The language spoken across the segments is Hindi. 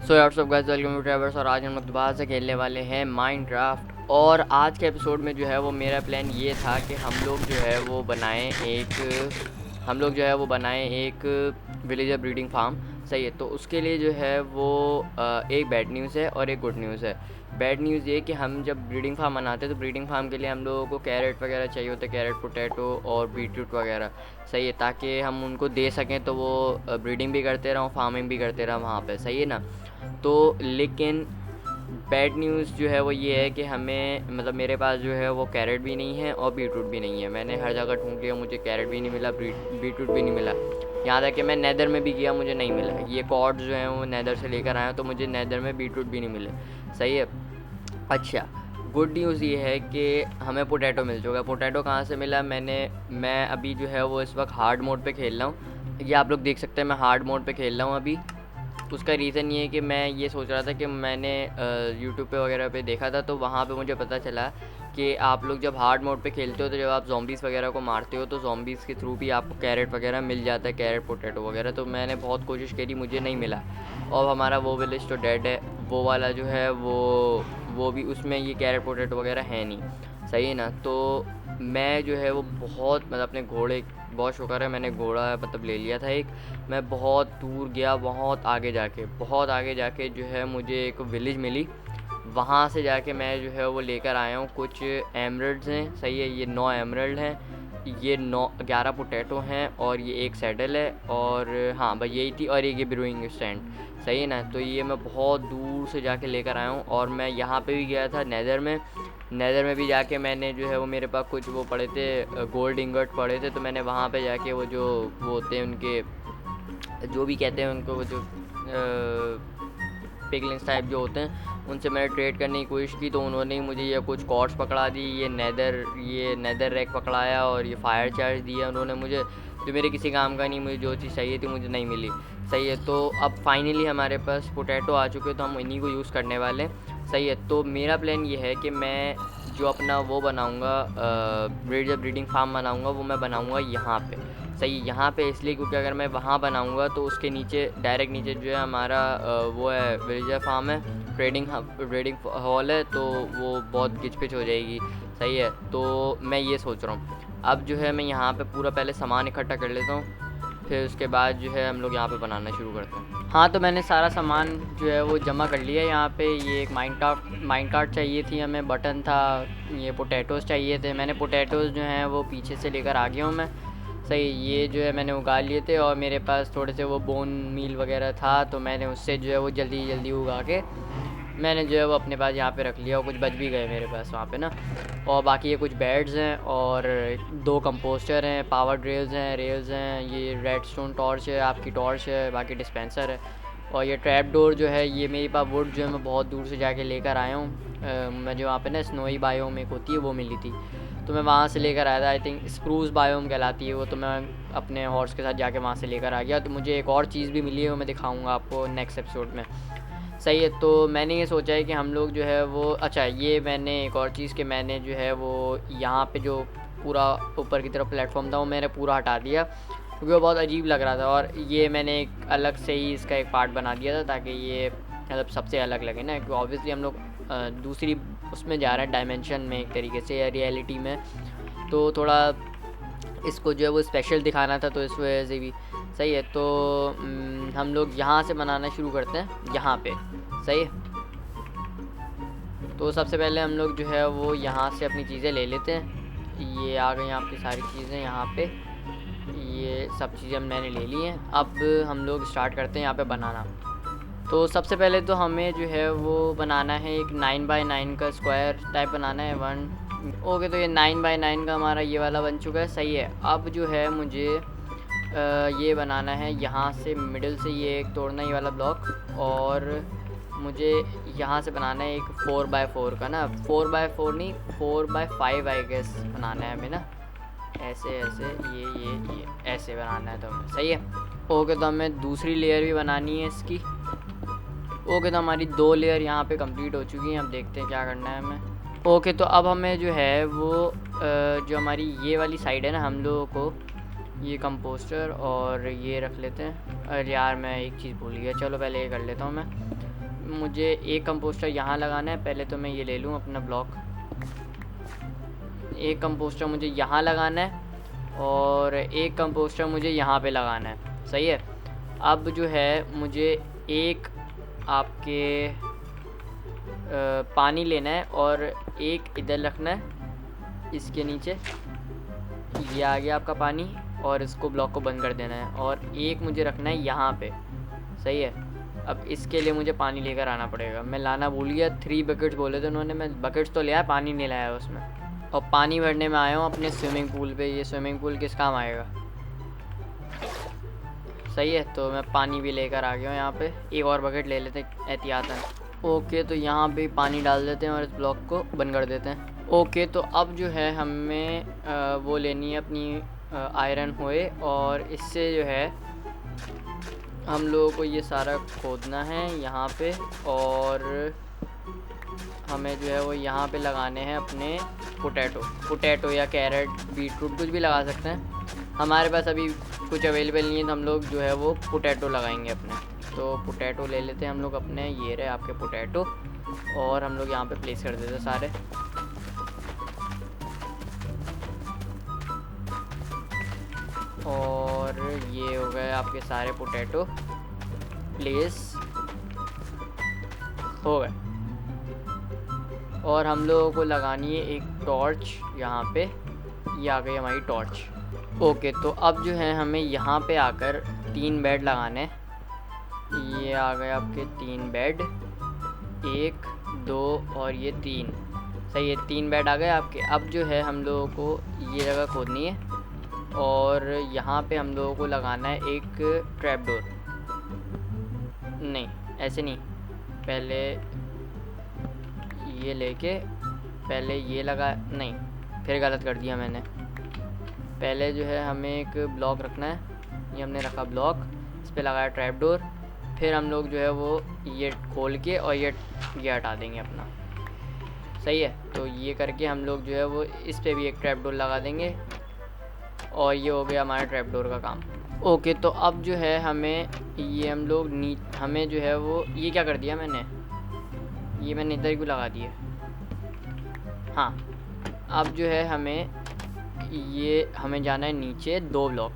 सो यार सब गाइस, वेलकम टू ट्रैवर्स। और आज हम लोग दोबारा से खेलने वाले हैं माइनक्राफ्ट। और आज के एपिसोड में जो है वो मेरा प्लान ये था कि हम लोग जो है वो बनाएं एक विलेजर ब्रीडिंग फार्म। सही है, तो उसके लिए जो है वो एक बैड न्यूज़ है और एक गुड न्यूज़ है। बैड न्यूज़ ये कि हम जब ब्रीडिंग फार्म बनाते हैं तो ब्रीडिंग फार्म के लिए हम लोगों को कैरेट वगैरह चाहिए होते हैं, कैरेट, पोटैटो और बीटरूट वगैरह। सही है, ताकि हम उनको दे सकें तो वो ब्रीडिंग भी करते रहें, फार्मिंग भी करते रहें वहाँ पे। सही है ना। तो लेकिन बैड न्यूज़ जो है वो ये है कि हमें मतलब मेरे पास जो है वो कैरेट भी नहीं है और बीटरूट भी नहीं है। मैंने हर जगह ढूंढ लिया, मुझे कैरेट भी नहीं मिला, बीटरूट भी नहीं मिला। यहाँ तक कि मैं नेदर में भी गया, मुझे नहीं मिला। ये कॉर्ड्स जो हैं वो नेदर से लेकर आया तो मुझे नेदर में बीटरूट भी नहीं मिले। सही है। अच्छा, गुड न्यूज़ ये है कि हमें पोटैटो मिल चुका है। पोटैटो कहाँ से मिला? मैं अभी जो है वो इस वक्त हार्ड मोड पे खेल रहा हूँ। ये आप लोग देख सकते हैं, मैं हार्ड मोड पे खेल रहा हूँ अभी। उसका रीज़न ये है कि मैं ये सोच रहा था कि मैंने यूट्यूब पे वगैरह पे देखा था, तो वहाँ पे मुझे पता चला कि आप लोग जब हार्ड मोड पे खेलते हो तो जब आप ज़ॉम्बीज़ वगैरह को मारते हो तो ज़ॉम्बीज़ के थ्रू भी आपको कैरेट वगैरह मिल जाता है, कैरेट पोटैटो वगैरह। तो मैंने बहुत कोशिश करी, मुझे नहीं मिला। और हमारा वो विलेज तो डेड है, वो वाला जो है वो भी, उसमें ये कैरेट पोटैटो वगैरह है नहीं। सही है ना। तो मैं जो है वो बहुत मतलब अपने घोड़े, बहुत शुक्र है मैंने घोड़ा मतलब ले लिया था एक। मैं बहुत दूर गया, बहुत आगे जाके जो है मुझे एक विलेज मिली। वहाँ से जाके मैं जो है वो लेकर आया हूँ कुछ एमरल्ड्स हैं। सही है, ये 9 एमरल्ड हैं, ये 11 पोटैटो हैं और ये एक सैडल है। और हाँ बस यही थी, और एक ये ब्रूइंग स्टैंड। सही है ना। तो ये मैं बहुत दूर से जाके लेकर आया हूँ। और मैं यहाँ पे भी गया था नेदर में भी जाके मैंने जो है वो, मेरे पास कुछ वो पड़े थे, गोल्ड इंगट पड़े थे, तो मैंने वहाँ पे जाके वो होते हैं उनके, जो भी कहते हैं उनको, वो जो पिगलिंग्स टाइप जो होते हैं, उनसे मैंने ट्रेड करने की कोशिश की। तो उन्होंने ही मुझे ये कुछ कॉर्ड्स पकड़ा दी, ये नेदर रैक पकड़ाया और ये फायर चार्ज दिया उन्होंने मुझे, जो मेरे किसी काम का नहीं। मुझे जो चीज़ चाहिए थी मुझे नहीं मिली। सही है। तो अब फाइनली हमारे पास पोटैटो आ चुके हैं, तो हम इन्हीं को यूज़ करने वाले हैं। सही है। तो मेरा प्लान ये है कि मैं जो अपना वो बनाऊँगा, ब्रीडिंग फार्म बनाऊँगा, वो मैं बनाऊँगा यहाँ पे। सही है, यहाँ पे इसलिए क्योंकि अगर मैं वहाँ बनाऊँगा तो उसके नीचे, डायरेक्ट नीचे जो है हमारा वो है विलेजर फार्म है, ट्रेडिंग हॉल है, तो वो बहुत गिच पिच हो जाएगी। सही है। तो मैं ये सोच रहा हूँ अब जो है मैं यहाँ पे पूरा पहले सामान इकट्ठा कर लेता हूँ, फिर उसके बाद जो है हम लोग यहाँ पे बनाना शुरू करते हैं। हाँ, तो मैंने सारा सामान जो है वो जमा कर लिया यहाँ पे। ये एक माइनकार्ट चाहिए थी हमें, बटन था, ये पोटैटोज़ चाहिए थे। मैंने पोटैटोज़ जो हैं वो पीछे से लेकर आ गया हूँ मैं। सही, ये जो है मैंने उगा लिए थे, और मेरे पास थोड़े से वो बोन मील वगैरह था, तो मैंने उससे जो है वो जल्दी जल्दी उगा के मैंने जो है वो अपने पास यहाँ पे रख लिया। और कुछ बच भी गए मेरे पास वहाँ पे ना। और बाकी ये कुछ बेड्स हैं और 2 कंपोस्टर हैं, पावर रेल्स हैं, ये रेडस्टोन टॉर्च है, आपकी टॉर्च है, बाकी डिस्पेंसर है। और ये ट्रैप डोर जो है, ये मेरे पास वुड जो है मैं बहुत दूर से जाके लेकर आया हूँ। मैं जो वहाँ पे ना स्नोई बायोम एक होती है वो मिली थी, तो मैं वहाँ से लेकर आया था। आई थिंक स्प्रूस बायोम कहलाती है वो, तो मैं अपने हॉर्स के साथ जाके वहाँ से लेकर आ गया। तो मुझे एक और चीज़ भी मिली है, वो मैं दिखाऊँगा आपको नेक्स्ट एपिसोड में। सही है। तो मैंने ये सोचा है कि हम लोग जो है वो, अच्छा ये मैंने एक और चीज़ कि मैंने जो है वो यहाँ पे जो पूरा ऊपर की तरफ प्लेटफॉर्म था वो मैंने पूरा हटा दिया, क्योंकि वो बहुत अजीब लग रहा था। और ये मैंने एक अलग से ही इसका एक पार्ट बना दिया था, ताकि ये मतलब सबसे अलग लगे ना, क्योंकि ऑब्वियसली हम लोग दूसरी उसमें जा रहे हैं, डायमेंशन में एक तरीके से, या रियलिटी में। तो थोड़ा इसको जो है वो स्पेशल दिखाना था, तो इस वजह से भी। सही है। तो हम लोग यहाँ से बनाना शुरू करते हैं, यहाँ पे। सही है। तो सबसे पहले हम लोग जो है वो यहाँ से अपनी चीज़ें ले लेते हैं। ये आ गई आपकी सारी चीज़ें यहाँ पे, ये सब चीज़ें मैंने ले ली हैं। अब हम लोग स्टार्ट करते हैं यहाँ पे बनाना। तो सबसे पहले तो हमें जो है वो बनाना है एक 9x9 का स्क्वायर टाइप बनाना है, 1। ओके, तो ये 9x9 का हमारा ये वाला बन चुका है। सही है। अब जो है मुझे ये बनाना है यहाँ से मिडिल से ये एक तोड़ना, ये वाला ब्लॉक। और मुझे यहाँ से बनाना है एक 4x4 का ना, 4x4 नहीं, 4x5 आई गेस बनाना है हमें ना। ऐसे ऐसे ये ऐसे बनाना है तो हमें। सही है। ओके, तो हमें दूसरी लेयर भी बनानी है इसकी। ओके, तो हमारी 2 लेयर यहाँ पे कंप्लीट हो चुकी हैं। अब देखते हैं क्या करना है हमें। ओके, तो अब हमें जो है वो जो हमारी ये वाली साइड है ना, हम लोगों को ये कंपोस्टर और ये रख लेते हैं। अरे यार, मैं एक चीज़ भूल गया, चलो पहले ये कर लेता हूँ मैं। मुझे एक कंपोस्टर यहाँ लगाना है। पहले तो मैं ये ले लूँ अपना ब्लॉक। एक कंपोस्टर मुझे यहाँ लगाना है और एक कंपोस्टर मुझे यहाँ पे लगाना है। सही है। अब जो है मुझे एक आपके पानी लेना है और एक इधर रखना है इसके नीचे। ये आ गया आपका पानी और इसको ब्लॉक को बंद कर देना है। और एक मुझे रखना है यहाँ पे। सही है। अब इसके लिए मुझे पानी लेकर आना पड़ेगा। मैं लाना भूल गया। 3 बकेट्स बोले थे उन्होंने, मैं बकेट्स तो लिया, पानी नहीं लाया उसमें। और पानी भरने में आया हूँ अपने स्विमिंग पूल पे। ये स्विमिंग पूल किस काम आएगा। सही है। तो मैं पानी भी लेकर आ गया हूँ यहाँ पे। एक और बकेट ले लेते एहतियातन। ओके, तो यहाँ पे पानी डाल देते हैं और इस ब्लॉक को बंद कर देते हैं। ओके, तो अब जो है हमें वो लेनी है अपनी आयरन होए और इससे जो है हम लोगों को ये सारा खोदना है यहाँ पे। और हमें जो है वो यहाँ पे लगाने हैं अपने पोटैटो या कैरेट, बीटरूट, कुछ भी लगा सकते हैं। हमारे पास अभी कुछ अवेलेबल नहीं है तो हम लोग जो है वो पोटैटो लगाएंगे अपने। तो पोटैटो ले लेते हैं हम लोग अपने। ये रहे आपके पोटैटो और हम लोग यहाँ पे प्लेस कर देते हैं सारे। और ये हो गए आपके सारे पोटैटो प्लेस हो गए। और हम लोगों को लगानी है एक टॉर्च यहाँ पे। ये आ गई हमारी टॉर्च। ओके, तो अब जो है हमें यहाँ पे आकर 3 बेड लगाने। ये आ गए आपके 3 बेड, 1 2 और ये 3। सही है, 3 बेड आ गए आपके। अब जो है हम लोगों को ये जगह खोदनी है और यहाँ पे हम लोगों को लगाना है एक ट्रैप डोर। नहीं, ऐसे नहीं, पहले ये लेके पहले ये लगा, नहीं फिर गलत कर दिया मैंने। पहले जो है हमें एक ब्लॉक रखना है। ये हमने रखा ब्लॉक, इस पर लगाया ट्रैप डोर। फिर हम लोग जो है वो ये खोल के और ये हटा देंगे अपना। सही है। तो ये करके हम लोग जो है वो इस पे भी एक ट्रैप डोर लगा देंगे और ये हो गया हमारा ट्रैप डोर का काम। ओके, तो अब जो है हमें ये हम लोग हमें जो है वो ये क्या कर दिया मैंने, ये मैंने इधर क्यों लगा दिए। हाँ, अब जो है हमें जाना है नीचे 2 ब्लॉक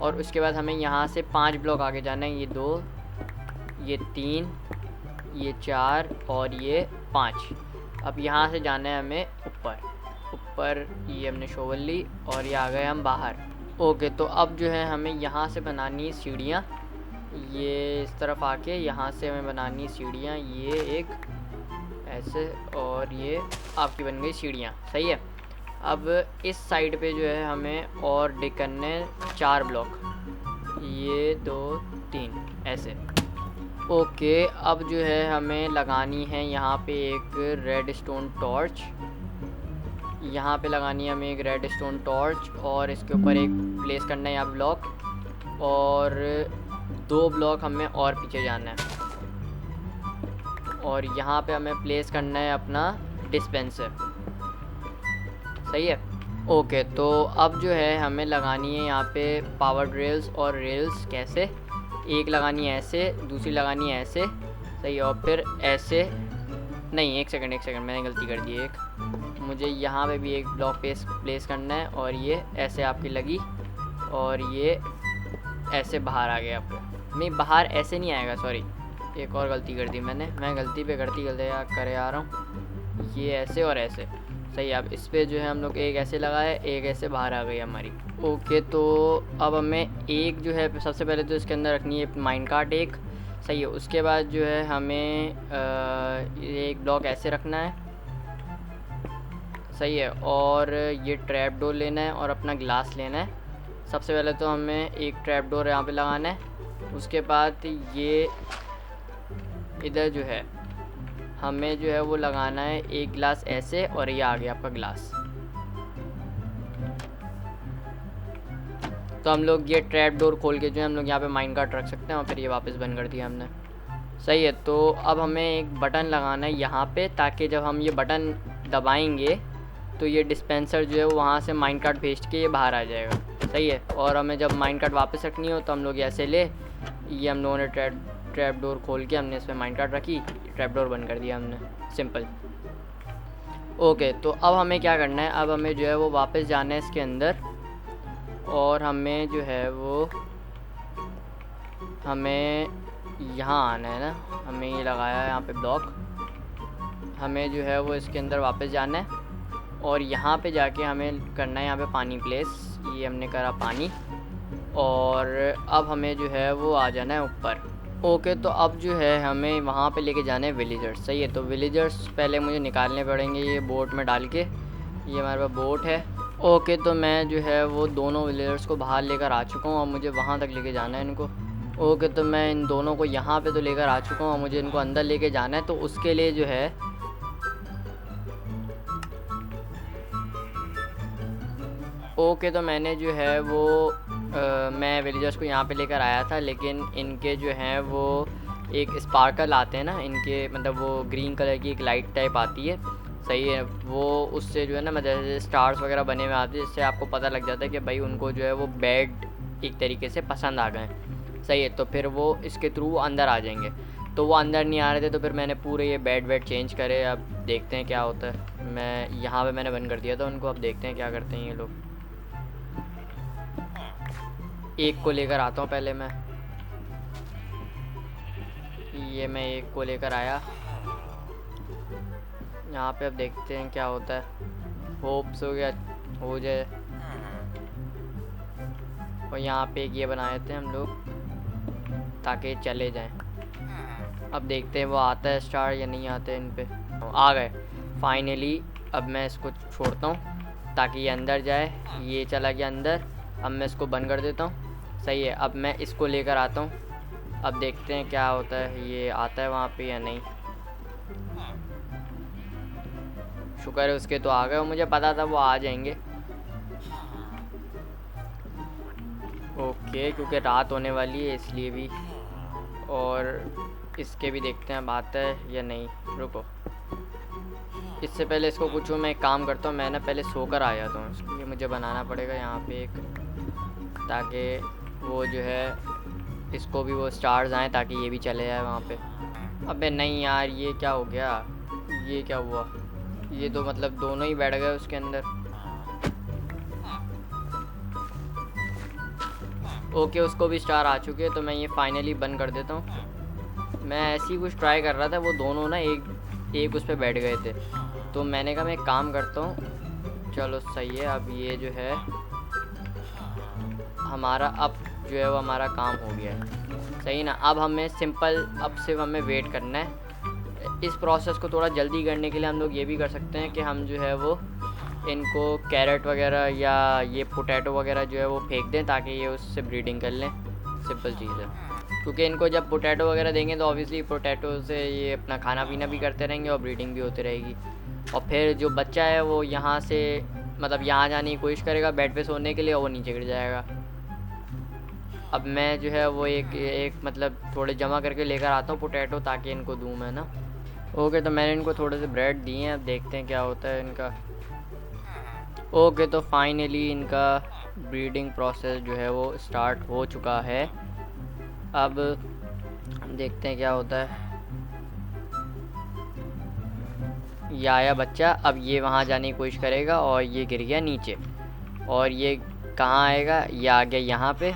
और उसके बाद हमें यहाँ से 5 ब्लॉक आगे जाना है। ये 2, ये 3, ये 4 और ये 5। अब यहाँ से जाना है हमें ऊपर। ये हमने शोवल ली और ये आ गए हम बाहर। ओके, तो अब जो है हमें यहाँ से बनानी है सीढ़ियाँ। ये इस तरफ आके यहाँ से हमें बनानी सीढ़ियाँ। ये एक ऐसे और ये आपकी बन गई सीढ़ियाँ। सही है। अब इस साइड पे जो है हमें और डिग करने 4 ब्लॉक, ये 2 3 ऐसे। ओके, अब जो है हमें लगानी है यहाँ पे एक रेड स्टोन टॉर्च। यहाँ पे लगानी है हमें एक रेड स्टोन टॉर्च और इसके ऊपर एक प्लेस करना है यहाँ ब्लॉक और 2 ब्लॉक हमें और पीछे जाना है और यहाँ पे हमें प्लेस करना है अपना डिस्पेंसर। सही है। ओके, तो अब जो है हमें लगानी है यहाँ पे पावर ड्रिल्स और रेल्स। कैसे, एक लगानी है ऐसे, दूसरी लगानी है ऐसे। सही है। और फिर ऐसे नहीं, एक सेकंड मैंने गलती कर दी। एक मुझे यहाँ पे भी एक ब्लॉक प्लेस करना है और ये ऐसे आपकी लगी और ये ऐसे बाहर आ गया आपको। नहीं, बाहर ऐसे नहीं आएगा, सॉरी, एक और गलती कर दी मैं गलती पे गलती करे आ रहा हूँ। ये ऐसे और ऐसे। सही है। अब इस पर जो है हम लोग एक ऐसे लगाए, एक ऐसे बाहर आ गई हमारी। ओके, तो अब हमें एक जो है सबसे पहले तो इसके अंदर रखनी है माइन कार्ट एक। सही है। उसके बाद जो है हमें एक ब्लॉक ऐसे रखना है। सही है। और ये ट्रैप डोर लेना है और अपना ग्लास लेना है। सबसे पहले तो हमें एक ट्रैप डोर यहाँ पे लगाना है। उसके बाद ये इधर जो है हमें जो है वो लगाना है एक गिलास ऐसे और ये आ गया आपका गिलास। तो हम लोग ये ट्रैप डोर खोल के जो है हम लोग यहाँ पे माइन कार्ट रख सकते हैं और फिर ये वापस बंद कर दिया हमने। सही है। तो अब हमें एक बटन लगाना है यहाँ पे, ताकि जब हम ये बटन दबाएंगे तो ये डिस्पेंसर जो है वो वहाँ से माइन कार्ट भेज के ये बाहर आ जाएगा। सही है। और हमें जब माइन कार्ट वापस रखनी हो तो हम लोग ऐसे ले, ये हम लोगों ने ट्रैप डोर खोल के हमने इस पर माइनकार्ट रखी, ट्रैप डोर बंद कर दिया हमने, सिंपल। ओके, तो अब हमें क्या करना है, अब हमें जो है वो वापस जाना है इसके अंदर, और हमें जो है वो हमें यहाँ आना है ना, हमें ये लगाया है यहाँ पे ब्लॉक, हमें जो है वो इसके अंदर वापस जाना है और यहाँ पे जाके हमें करना है यहाँ पे पानी प्लेस, ये हमने करा पानी, और अब हमें जो है वो आ जाना है ऊपर। ओके, तो अब जो है हमें वहाँ पे लेके जाना है विलेजर्स, सही है। तो विलेजर्स पहले मुझे निकालने पड़ेंगे ये बोट में डाल के, ये हमारे पास बोट है। ओके, तो मैं जो है वो दोनों विलेजर्स को बाहर लेकर आ चुका हूँ, अब मुझे वहाँ तक लेके जाना है इनको। ओके, तो मैं इन दोनों को यहाँ पे तो लेकर आ चुका हूँ, मुझे इनको अंदर लेके जाना है। तो उसके लिए जो है ओके, तो मैंने जो है वो मैं विलेजर्स को यहाँ पे लेकर आया था, लेकिन इनके जो हैं वो एक स्पार्कल आते हैं ना इनके, मतलब वो ग्रीन कलर की एक लाइट टाइप आती है, सही है। वो उससे जो है ना मतलब जैसे स्टार्स वगैरह बने हुए आते हैं, जिससे आपको पता लग जाता है कि भाई उनको जो है वो बेड एक तरीके से पसंद आ गए, सही है। तो फिर वो इसके थ्रू अंदर आ जाएंगे। तो वो अंदर नहीं आ रहे थे, तो फिर मैंने पूरे ये बेड वेड चेंज करे। अब देखते हैं क्या होता है। मैं यहाँ पे मैंने बंद कर दिया था उनको, अब देखते हैं क्या करते हैं ये लोग। एक को लेकर आता हूँ पहले मैं, ये मैं एक को लेकर आया यहाँ पे। अब देखते हैं क्या होता है, होप्स हो गया हो जाए। और यहाँ पे एक ये बनाए थे हम लोग ताकि चले जाएं। अब देखते हैं वो आता है स्टार या नहीं आता है। इन पे आ गए फाइनली। अब मैं इसको छोड़ता हूँ ताकि ये अंदर जाए, ये चला गया अंदर। अब मैं इसको बंद कर देता हूँ, सही है। अब मैं इसको लेकर आता हूँ, अब देखते हैं क्या होता है, ये आता है वहाँ पे या नहीं। शुक्र है उसके तो आ गए, मुझे पता था वो आ जाएंगे। ओके, क्योंकि रात होने वाली है इसलिए भी। और इसके भी देखते हैं अब आता है या नहीं। रुको, इससे पहले इसको कुछ मैं एक काम करता हूँ, मैं ना पहले सोकर आ जाता हूँ। इसके लिए मुझे बनाना पड़ेगा यहाँ पे एक, ताकि वो जो है इसको भी वो स्टार्स आएँ, ताकि ये भी चले जाए वहाँ पे। अबे नहीं यार, ये क्या हो गया, ये क्या हुआ? ये तो मतलब दोनों ही बैठ गए उसके अंदर। ओके, उसको भी स्टार आ चुके हैं, तो मैं ये फाइनली बंद कर देता हूँ। मैं ऐसे ही कुछ ट्राई कर रहा था, वो दोनों ना एक उस पर बैठ गए थे, तो मैंने कहा मैं एक काम करता हूँ। चलो सही है, अब ये जो है हमारा, अब जो है वो हमारा काम हो गया है, सही ना। अब हमें सिंपल, अब सिर्फ हमें वेट करना है। इस प्रोसेस को थोड़ा जल्दी करने के लिए हम लोग ये भी कर सकते हैं कि हम जो है वो इनको कैरेट वगैरह या ये पोटैटो वगैरह जो है वो फेंक दें, ताकि ये उससे ब्रीडिंग कर लें। सिंपल चीज़ है, क्योंकि इनको जब पोटैटो वगैरह देंगे तो ऑब्वियसली पोटैटो से ये अपना खाना पीना भी करते रहेंगे और ब्रीडिंग भी होती रहेगी। और फिर जो बच्चा है वो यहाँ से मतलब यहाँ जाने की कोशिश करेगा बेड पे सोने के लिए, और वो नीचे गिर जाएगा। अब मैं जो है वो एक मतलब थोड़े जमा करके लेकर आता हूँ पोटैटो, ताकि इनको दूँ मैं ना। ओके, तो मैंने इनको थोड़े से ब्रेड दिए हैं, अब देखते हैं क्या होता है इनका। ओके, तो फाइनली इनका ब्रीडिंग प्रोसेस जो है वो स्टार्ट हो चुका है। अब देखते हैं क्या होता है। ये आया बच्चा, अब ये वहाँ जाने की कोशिश करेगा और ये गिर गया नीचे। और ये कहाँ आएगा, ये आ गया यहाँ पे।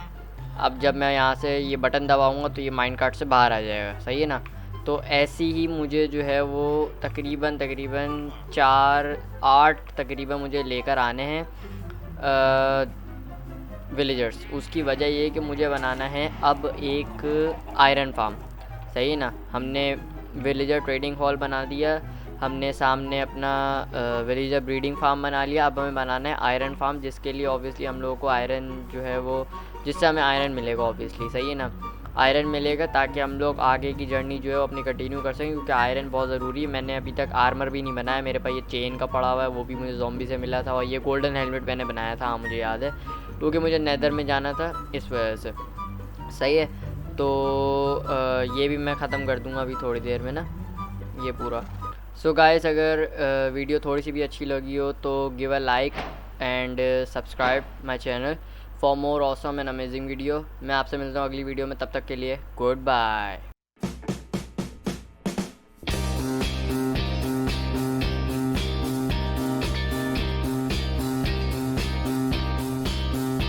अब जब मैं यहाँ से ये बटन दबाऊँगा तो ये माइनकार्ट से बाहर आ जाएगा, सही है ना। तो ऐसे ही मुझे जो है वो तकरीबन 4-8 तकरीबन मुझे लेकर आने हैं विलेजर्स। उसकी वजह ये है कि मुझे बनाना है अब एक आयरन फार्म, सही है ना। हमने विलेजर ट्रेडिंग हॉल बना दिया, हमने सामने अपना विलेजर ब्रीडिंग फार्म बना लिया। अब हमें बनाना है आयरन फार्म, जिसके लिए ऑब्वियसली हम लोगों को आयरन जो है वो, जिससे हमें आयरन मिलेगा ऑब्वियसली, सही है ना। आयरन मिलेगा ताकि हम लोग आगे की जर्नी जो है वो अपनी कंटिन्यू कर सकें, क्योंकि आयरन बहुत ज़रूरी है। मैंने अभी तक आर्मर भी नहीं बनाया, मेरे पास ये चेन का पड़ा हुआ है, वो भी मुझे ज़ॉम्बी से मिला था। और ये गोल्डन हेलमेट मैंने बनाया था, हाँ मुझे याद है, क्योंकि मुझे नेदर में जाना था इस वजह से, सही है। तो ये भी मैं ख़त्म कर दूँगा अभी थोड़ी देर में ना ये पूरा। सो गाइस, अगर वीडियो थोड़ी सी भी अच्छी लगी हो तो give a like and subscribe my channel for more awesome and amazing video. मैं आपसे मिलता हूँ अगली वीडियो में, तब तक के लिए गुड बाय।